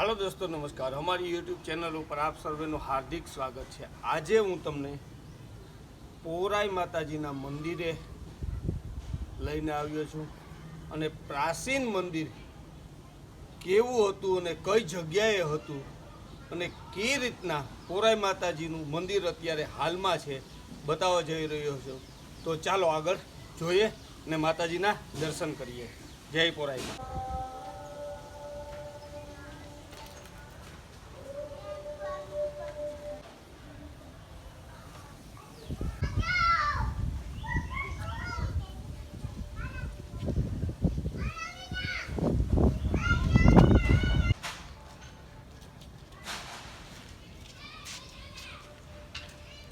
Hello दोस्तों नमस्कार। हमारी यूट्यूब चैनल पर आप सर्वेનું हार्दिक स्वागत છે। આજે હું તમને પોરાઈ માતાજીના મંદિરે લઈને આવ્યો છું અને પ્રાચીન મંદિર કેવું હતું અને કઈ જગ્યાએ હતું અને કઈ રીતના પોરાઈ માતાજીનું મંદિર અત્યારે હાલમાં છે બતાવવા જઈ રહ્યો છું। તો ચાલો આગળ જોઈએ અને માતાજીના દર્શન કરીએ। જય પોરાઈ।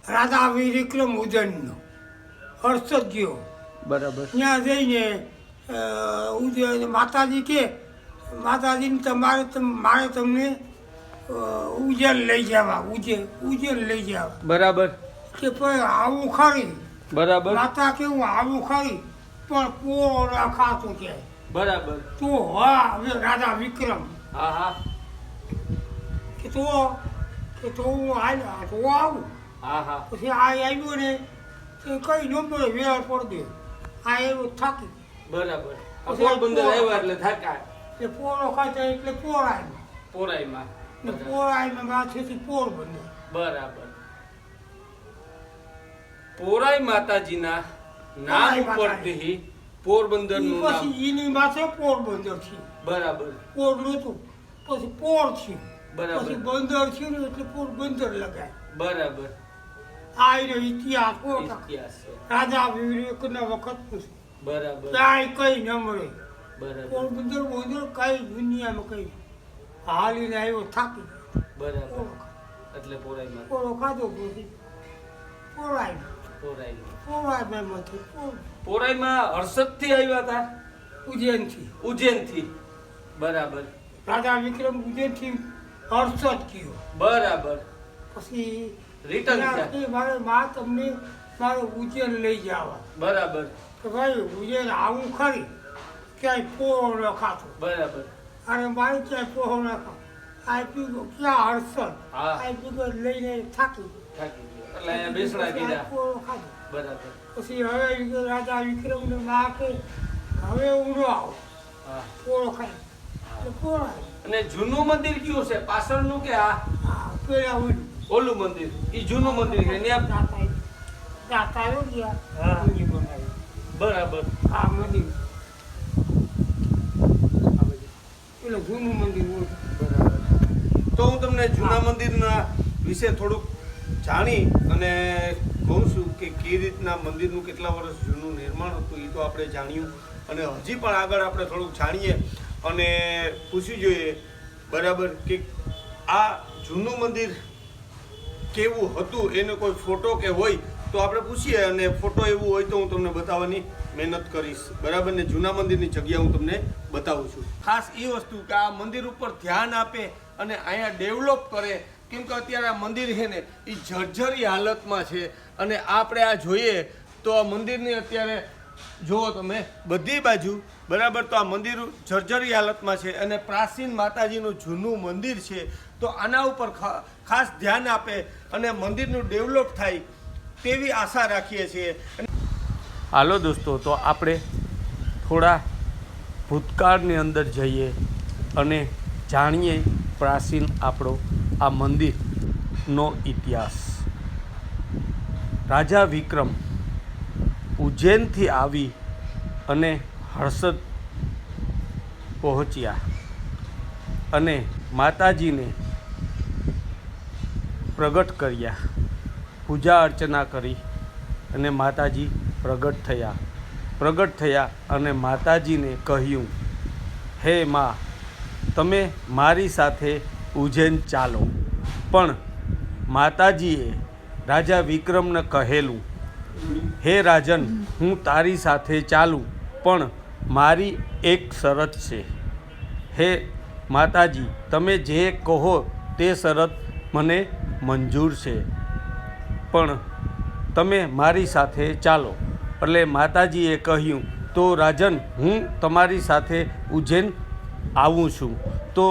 રાધા વિક્રમ ઉજ્જૈનનો હર્ષદ ગયો બરાબર। ત્યાં જઈને ઉજ્જૈન માતાજી કે માતાજીને મારે તમને ઉજ્જૈન લઈ જવા ઉજ્જૈન લઈ જવા। બરાબર કે પણ આવું ખરી બરાબર માતા કેવું આવું ખરી પણ પોરા ખાતું કે બરાબર। તો હા હવે રાધા વિક્રમ હા હા કે તો હું આવું હા હા પછી આ આવ્યો ને તો કઈ નંબર વેળ પડી ગયો આ એવું થાકી બરાબર। પોરબંદર આવ્યા એટલે થાકા એટલે પોરો ખાતા એટલે પોરાય પોરાઈમાં ને પોરાયમાં માથેથી પોરબંદર બરાબર। પોરાઈ માતાજીના નામ ઉપરથી પોરબંદરનું નામ પછી એની માથે પોરબંદર થયું બરાબર। પોર નહોતું પછી પોર થયું બરાબર। પછી બંદર થયું ને એટલે પોરબંદર લગાય બરાબર। આ એનો ઇતિહાસ ઇતિહાસ છે રાજા વિવેકના વખતનું છે બરાબર ક્યાંય કઈ ન મળે બરાબર પોરબંદર બંદર કઈ દુનિયામાં કઈ હાલીને આવ્યો થાકી બરાબર। એટલે પોરાઈમાં પોરો ખાધો પછી પોરાય પોરાઈમાંથી પોરાઈમાં હર્ષદથી આવ્યા હતા ઉજ્જૈનથી બરાબર। રાજા વિક્રમ ઉજ્જૈનથી હર્ષદ ગયો બરાબર। પછી રિટર્ન થયા મારે માં તમને મારે ઉજ્જૈન લઈ જવા બરાબર કે ભાઈ ઉજ્જૈન આવું ખરી ક્યાંય પોહો ન ખાતો બરાબર। અને મારે ક્યાંય પોહો ન ખાતો આપી ગયો ક્યાં હર્ષદ હા આપી ગયો લઈને થાકી થાકી ગયો એટલે અહીંયા બેસણા કીધા પોહો ખાધો બરાબર। પછી હવે રાજા વિક્રમને માં કે હવે હું ન આવું હા પોળો ખાય એટલે પોળાય અને જૂનું મંદિર કયું છે પાછળનું કે આ પેલા ઓલું મંદિર ઈ જૂનું મંદિર છે ત્યાં દાતાઓ ગયા હા મંદિર બનાવ્યું બરાબર। આ મંદિર પેલું જૂનું મંદિર હોય બરાબર। તો હું તમને જૂના મંદિરના વિશે થોડુંક જાણી અને કહું છું કે કઈ રીતના મંદિરનું કેટલા વર્ષ જૂનું નિર્માણ હતું એ તો આપણે જાણ્યું અને હજી પણ આગળ આપણે થોડુંક જાણીએ અને પૂછવી જોઈએ બરાબર કે આ જૂનું મંદિર કેવું હતું એનો કોઈ ફોટો કે હોય તો આપણે પૂછીએ અને ફોટો એવું હોય તો હું તમને બતાવવાની મહેનત કરીશ બરાબર ને જૂના મંદિરની જગ્યા હું તમને બતાવું છું। ખાસ એ વસ્તુ કે આ મંદિર ઉપર ધ્યાન આપે અને અહીંયા ડેવલપ કરે કેમ કે અત્યારે આ મંદિર છે ને એ જર્જરી હાલતમાં છે અને આપણે આ જોઈએ તો આ મંદિરની અત્યારે જુઓ તમે બધી બાજુ બરાબર તો આ મંદિર જર્જરી હાલતમાં છે અને પ્રાચીન માતાજીનું જૂનું મંદિર છે તો આના ઉપર ખાસ ધ્યાન આપે અને મંદિરનું ડેવલપ થાય તેવી આશા રાખીએ છીએ। હાલો દોસ્તો તો આપણે થોડા ભૂતકાળની અંદર જઈએ અને જાણીએ પ્રાચીન આપણો આ મંદિરનો ઇતિહાસ। રાજા વિક્રમ ઉજ્જૈનથી આવી અને હર્ષદ પહોંચ્યા અને માતાજીને પ્રગટ કર્યા પૂજા અર્ચના કરી અને માતાજી પ્રગટ થયા અને માતાજીને કહ્યું હે માં તમે મારી સાથે ઉજ્જૈન ચાલો। પણ માતાજીએ રાજા વિક્રમને કહેલું હે રાજન હું તારી સાથે ચાલું પણ મારી એક શરત છે। હે માતાજી તમે જે કહો તે શરત મને મંજૂર છે પણ તમે મારી સાથે ચાલો। એટલે માતાજીએ કહ્યું તો રાજન હું તમારી સાથે ઉજ્જૈન આવું છું। તો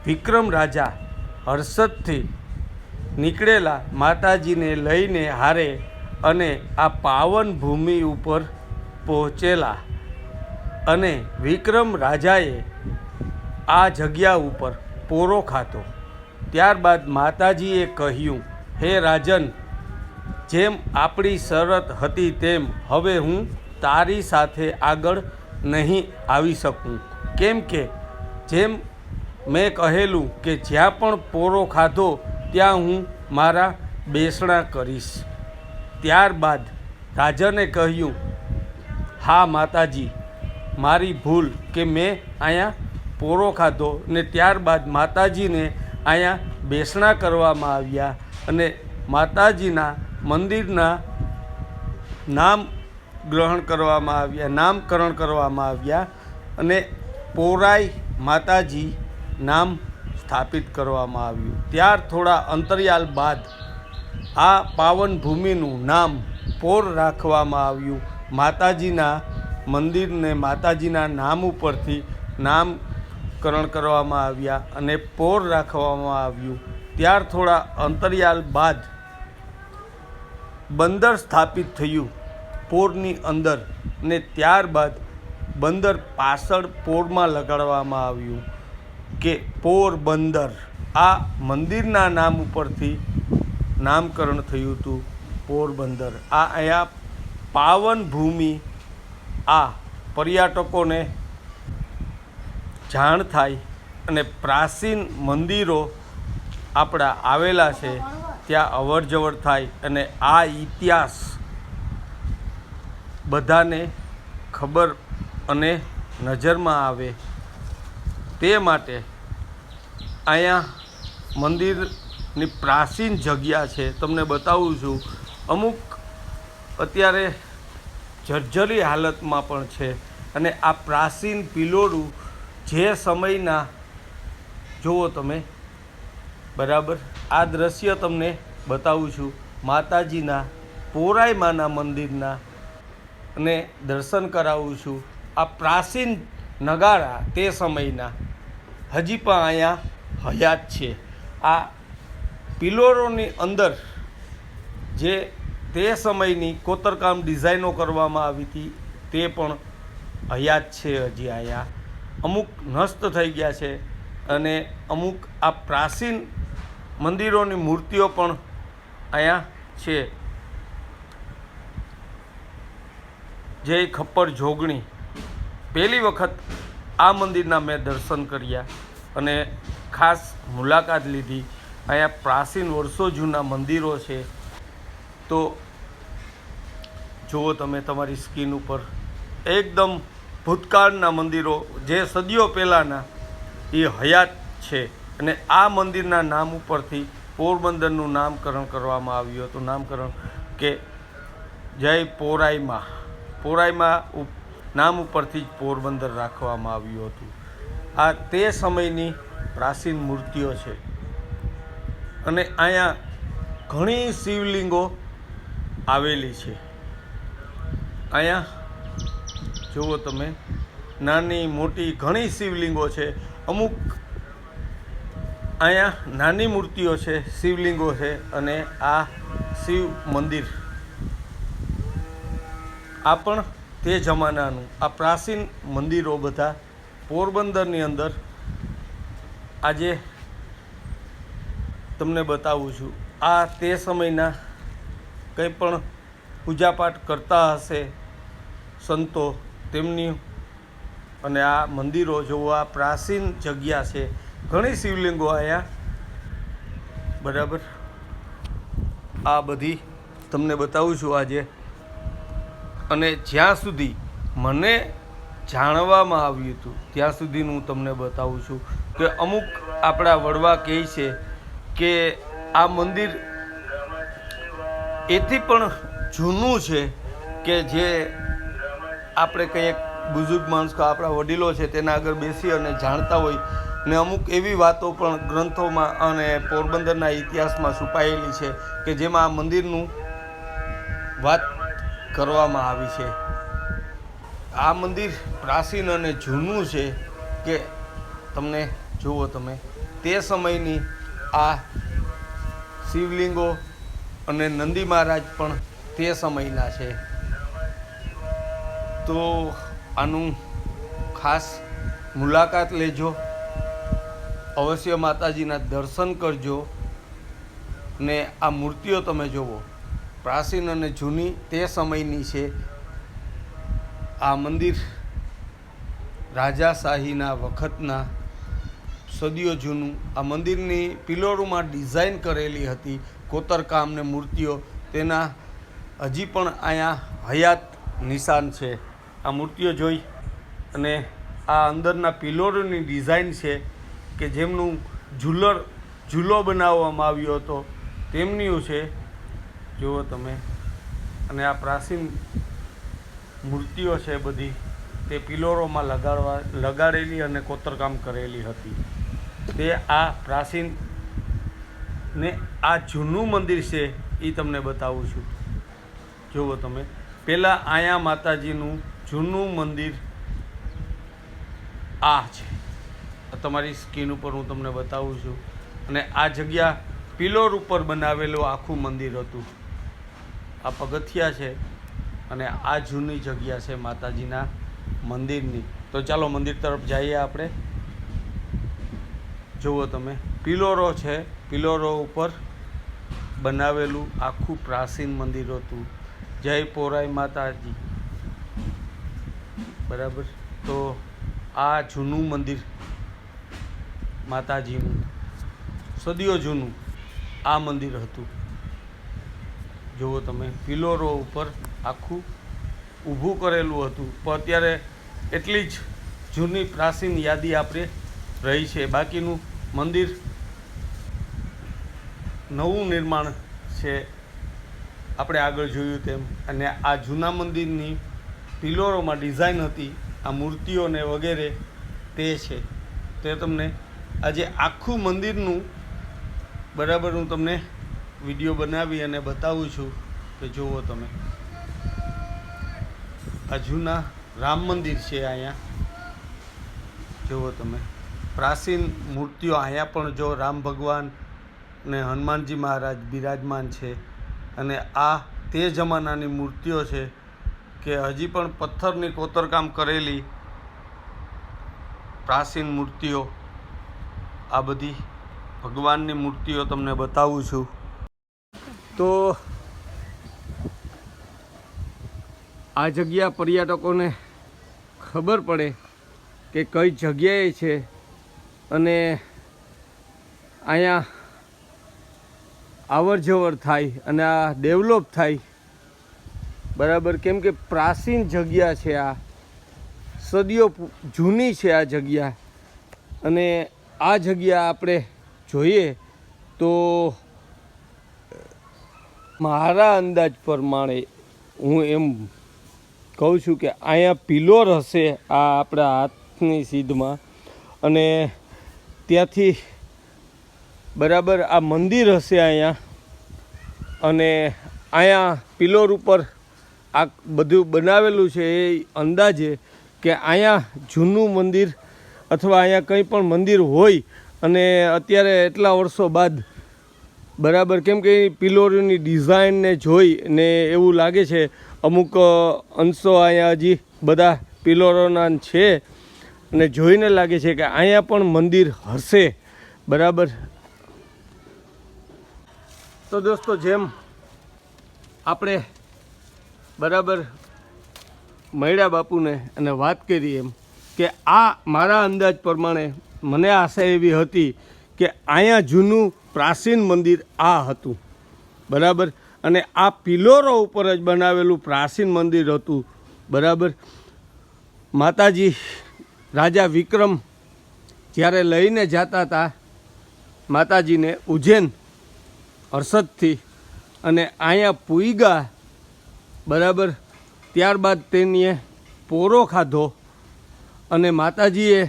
વિક્રમ રાજા હર્ષદથી નીકળેલા માતાજીને લઈને હારે અને આ પાવન ભૂમિ ઉપર પહોંચેલા અને વિક્રમ રાજાએ આ જગ્યા ઉપર પોરો ખાધો. ત્યારબાદ માતાજીએ કહ્યું, હે રાજન, જેમ આપણી શરત હતી તેમ હવે હું તારી સાથે આગળ નહીં આવી શકું, કેમ કે જેમ મેં કહેલું કે જ્યાં પણ પોરો ખાધો ત્યાં હું મારા બેસણા કરીશ. ત્યારબાદ રાજને કહ્યું, હા માતાજી, મારી ભૂલ કે મેં અહીંયા પોરો ખાધો ને ત્યારબાદ માતાજીને અહીંયા બેસણા કરવામાં આવ્યા અને માતાજીના મંદિરના નામકરણ કરવામાં આવ્યા અને પોરાઈ માતાજી નામ સ્થાપિત કરવામાં આવ્યું. ત્યાર થોડા અંતરિયાળ બાદ આ પાવન ભૂમિનું નામ પોર રાખવામાં આવ્યું. માતાજીના મંદિરને માતાજીના નામ ઉપરથી નામકરણ કરવામાં આવ્યા અને પોર રાખવામાં આવ્યું. ત્યાર થોડા અંતરિયાળ બાદ બંદર સ્થાપિત થયું પોરની અંદર ને ત્યારબાદ બંદર પાછળ પોરમાં લગાડવામાં આવ્યું કે પોરબંદર. આ મંદિરના નામ ઉપરથી નામકરણ થયું હતું પોરબંદર. આ અહીંયા પાવન ભૂમિ, આ પર્યટકોને જાણ થાય અને પ્રાચીન મંદિરો આપણા આવેલા છે ત્યાં અવર જવર થાય અને આ ઇતિહાસ બધાને ખબર અને નજરમાં આવે તે માટે અહીંયા મંદિરની પ્રાચીન જગ્યા છે. તમને બતાવું છું. અમુક અત્યારે જર્જરી હાલતમાં પણ છે અને આ પ્રાચીન પિલોરું જે સમયના જુઓ તમે, બરાબર. આ દ્રશ્ય તમને બતાવું છું માતાજીના પોરાઈમાના મંદિરના અને દર્શન કરાવું છું. આ પ્રાચીન નગારા તે સમયના હજી પણ અહીંયા હયાત છે. આ પિલોરોની અંદર જે તે સમયની કોતરકામ ડિઝાઇનો કરવામાં આવી હતી તે પણ હયાત છે હજી અહીંયા. અમુક નષ્ટ થઈ ગયા છે અને અમુક આ પ્રાચીન મંદિરોની મૂર્તિઓ પણ અહીંયા છે. જય ખપ્પર જોગણી. પહેલી વખત આ મંદિરના મેં દર્શન કર્યા અને ખાસ મુલાકાત લીધી. અહીંયા પ્રાચીન વર્ષો જૂના મંદિરો છે. તો જુઓ તમે તમારી સ્ક્રીન ઉપર એકદમ ભૂતકાળના મંદિરો જે સદીઓ પહેલાંના એ હયાત છે અને આ મંદિરના નામ ઉપરથી પોરબંદરનું નામકરણ કરવામાં આવ્યું હતું. નામકરણ કે જય પોરાઈમાં. પોરાઈમાં નામ ઉપરથી જ પોરબંદર રાખવામાં આવ્યું હતું. આ તે સમયની પ્રાચીન મૂર્તિઓ છે અને અહીંયા ઘણી શિવલિંગો આવેલી છે. અહીંયા જુઓ તમે, નાની મોટી ઘણી શિવલિંગો છે. અમુક અહીંયા નાની મૂર્તિઓ છે, શિવલિંગો છે અને આ શિવ મંદિર આ પણ તે જમાનાનું. આ પ્રાચીન મંદિરો બધા પોરબંદરની અંદર આજે તમને બતાવું છું. આ તે સમયના કંઈ પણ પૂજાપાઠ કરતા હશે સંતો તેમની અને આ મંદિરો જોવો. આ પ્રાચીન જગ્યા છે. ઘણી શિવલિંગો અહીંયા, બરાબર. આ બધી તમને બતાવું છું આજે. અને જ્યાં સુધી મને જાણવામાં આવ્યું હતું ત્યાં સુધીનું હું તમને બતાવું છું કે અમુક આપણા વડવા કહે છે કે આ મંદિર એથી પણ જૂનું છે કે જે આપણે કંઈક બુઝુર્ગ માણસ આપણા વડીલો છે તેના આગળ બેસી અને જાણતા હોય ને અમુક એવી વાતો પણ ગ્રંથોમાં અને પોરબંદરના ઇતિહાસમાં છુપાયેલી છે કે જેમાં આ મંદિરનું વાત કરવામાં આવી છે. આ મંદિર પ્રાચીન અને જૂનું છે કે તમને જુઓ તમે તે સમયની આ શિવલિંગો અને નંદી મહારાજ પણ તે સમયના છે. તો આનું ખાસ મુલાકાત લેજો, અવશ્ય માતાજીના દર્શન કરજો ને આ મૂર્તિઓ તમે જુઓ, પ્રાચીન અને જૂની તે સમયની છે. આ મંદિર રાજાશાહીના વખતના સદીઓ જૂનું. આ મંદિરની પિલરોમાં ડિઝાઇન કરેલી હતી, કોતરકામ ને મૂર્તિઓ, તેના હજી પણ અહીંયા હયાત નિશાન છે. આ મૂર્તિઓ જોઈ અને આ અંદરના પિલરોની ડિઝાઇન છે કે જેમનું ઝૂલો બનાવવામાં આવ્યો હતો તેમની છે, જુઓ તમે. અને આ પ્રાચીન મૂર્તિઓ છે બધી, તે પિલરોમાં લગાડેલી અને કોતરકામ કરેલી હતી. તે આ પ્રાચીન ને આ જૂનું મંદિર છે એ તમને બતાવું છું. જુઓ તમે, પહેલાં અહીંયા માતાજીનું જૂનું મંદિર આ છે. તમારી સ્ક્રીન ઉપર હું તમને બતાવું છું. અને આ જગ્યા પિલોર ઉપર બનાવેલું આખું મંદિર હતું. આ પગથિયા છે અને આ જૂની જગ્યા છે માતાજીના મંદિરની. તો ચાલો મંદિર તરફ જઈએ આપણે. જુઓ તમે, પિલોરો છે, પિલોરો ઉપર બનાવેલું આખું પ્રાચીન મંદિર હતું. જય પોરાઈ માતાજી. બરાબર. તો આ જૂનું મંદિર માતાજીનું, સદીઓ જૂનું આ મંદિર હતું. જુઓ તમે, પિલોરો ઉપર આખું ઊભું કરેલું હતું. પણ અત્યારે એટલી જ જૂની પ્રાચીન યાદી આપણે રહી છે. બાકીનું મંદિર નવું નિર્માણ છે, આપણે આગળ જોયું તેમ. અને આ જૂના મંદિરની પિલરોમાં ડિઝાઇન હતી, આ મૂર્તિઓને વગેરે તે છે. તે તમને આજે આખું મંદિરનું બરાબર હું તમને વિડીયો બનાવી અને બતાવું છું કે જુઓ તમે. આ જૂના રામ મંદિર છે અહીંયા. જુઓ તમે, પ્રાચીન મૂર્તિઓ અહીંયા પણ જો રામ ભગવાન ને હનુમાનજી મહારાજ બિરાજમાન છે. અને આ તે જમાનાની મૂર્તિઓ છે કે હજી પણ પથ્થરની કોતરકામ કરેલી પ્રાચીન મૂર્તિઓ. આ બધી ભગવાનની મૂર્તિઓ તમને બતાવું છું. તો આ જગ્યા પર્યટકોને ખબર પડે કે કઈ જગ્યાએ છે અને અહીંયા આવર જવર થાય અને આ ડેવલપ થાય. બરાબર. કેમ કે પ્રાચીન જગ્યા છે, આ સદીઓ જૂની છે આ જગ્યા. અને આ જગ્યા આપણે જોઈએ તો મારા અંદાજ પ્રમાણે હું એમ કહું છું કે અહીંયા પિલોર હશે આ આપણા હાથની સીધમાં, અને ત્યાંથી બરાબર આ મંદિર હશે અહીંયા. અને અહીંયા પિલોર ઉપર આ બધું બનાવેલું છે એ અંદાજે કે અહીંયા જૂનું મંદિર અથવા અહીંયા કંઈ પણ મંદિર હોય. અને અત્યારે એટલા વર્ષો બાદ બરાબર, કેમ કે પિલોરની ડિઝાઇનને જોઈ ને એવું લાગે છે અમુક અંશો અહીંયા હજી બધા પિલોરોના છે અને જોઈને લાગે છે કે અહીંયા પણ મંદિર હશે. બરાબર. તો દોસ્તો, જેમ આપણે બરાબર મૈડા બાપુને અને વાત કરી એમ કે આ મારા અંદાજ પ્રમાણે મને આશા એવી હતી કે અહીંયા જૂનું પ્રાચીન મંદિર આ હતું. બરાબર. અને આ પિલોરો ઉપર જ બનાવેલું પ્રાચીન મંદિર હતું. બરાબર. માતાજી રાજા વિક્રમ જ્યારે લઈને જતા હતા માતાજીને ઉજ્જૈન હર્ષદથી, અને અહીંયા પૂઈગા. બરાબર. ત્યારબાદ તેણીએ પોરો ખાધો અને માતાજીએ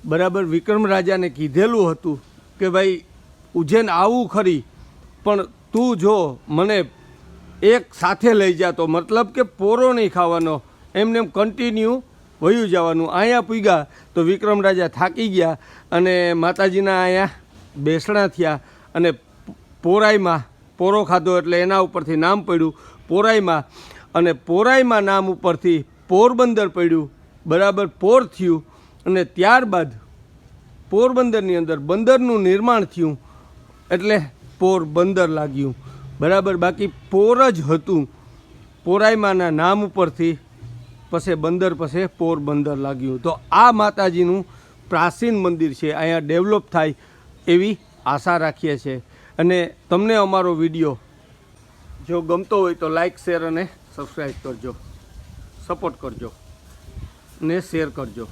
બરાબર વિક્રમ રાજાને કીધેલું હતું કે ભાઈ ઉજ્જૈન આવું ખરી, પણ તું જો મને એક સાથે લઈ જાતો, મતલબ કે પોરો નહીં ખાવાનો, એમને કન્ટિન્યુ વયું જવાનું. અહીંયા પૂગ્યા તો વિક્રમ રાજા થાકી ગયા અને માતાજીના અહીંયા બેસણા થયા અને પોરાઈમાં પોરો ખાધો એટલે એના ઉપરથી નામ પડ્યું પોરાઈમાં, અને પોરાઈમાં નામ ઉપરથી પોરબંદર પડ્યું, બરાબર પોર થયું. અને ત્યારબાદ પોરબંદરની અંદર બંદરનું નિર્માણ થયું એટલે પોરબંદર લાગ્યું, બરાબર. બાકી પોર જ હતું. પોરાઈમાના નામ ઉપરથી પછી બંદર પછી પોરબંદર લાગ્યું. તો આ માતાજીનું પ્રાચીન મંદિર છે, અહીંયા ડેવલપ થાય એવી આશા રાખીએ છીએ. અને તમને અમારો વિડીયો જો ગમતો હોય તો લાઈક, શેર અને સબસ્ક્રાઈબ કરજો, સપોર્ટ કરજો ને શેર કરજો.